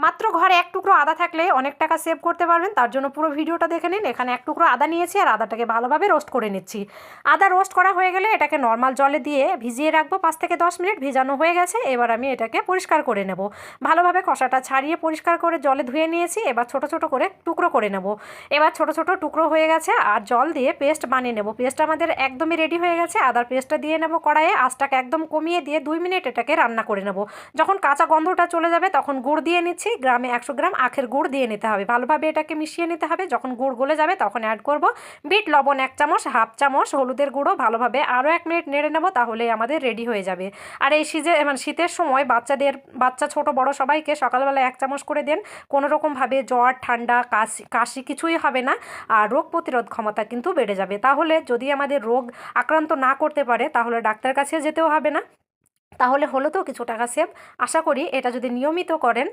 মাত্র ঘরে এক টুকরো আদা থাকলে অনেক টাকা সেভ করতে পারবেন। তার জন্য পুরো ভিডিওটা দেখে নিন। এখানে এক টুকরো আদা নিয়েছি আর আদাটাকে ভালোভাবে রোস্ট করে নিচ্ছি। আদা রোস্ট করা হয়ে গেলে এটাকে নর্মাল জলে দিয়ে ভিজিয়ে রাখবো 5 থেকে 10 মিনিট। ভিজানো হয়ে গেছে, এবার আমি এটাকে পরিষ্কার করে নেব। ভালোভাবে খসাটা ছাড়িয়ে পরিষ্কার করে জলে ধুয়ে নিয়েছি। এবার ছোট ছোট করে টুকরো করে নেব। এবার ছোট ছোট টুকরো হয়ে গেছে আর জল দিয়ে পেস্ট বানিয়ে নেব। পেস্ট আমাদের একদমই রেডি হয়ে গেছে। আদার পেস্টটা দিয়ে নেব কড়াইয়ে, আঁচটাকে একদম কমিয়ে দিয়ে 2 মিনিট এটাকে রান্না করে নেব। যখন কাঁচা গন্ধটা চলে যাবে তখন গুড় দিয়ে নিচ্ছি। গ্রামে 100 গ্রাম আখের গুড় দিয়ে নিতে হবে। ভালোভাবে এটাকে মিশিয়ে নিতে হবে। যখন গুড় গলে যাবে তখন অ্যাড করব বিট লবণ 1 চামচ, হাফ চামচ হলুদের গুঁড়ো। ভালোভাবে আরও 1 মিনিট নেড়ে নেব, তাহলে আমাদের রেডি হয়ে যাবে। আর এই শীতের সময় বাচ্চা ছোট বড় সবাইকে সকালবেলা 1 চামচ করে দেন। কোনো রকমভাবে জ্বর ঠান্ডা কাশি কিছুই হবে না। আর রোগ প্রতিরোধ ক্ষমতা কিন্তু বেড়ে যাবে। তাহলে যদি আমাদের রোগ আক্রান্ত না করতে পারে তাহলে ডাক্তার কাছে যেতেও হবে না। তাহলে হলো তো কিছু টাকা সেভ। আশা করি এটা যদি নিয়মিত করেন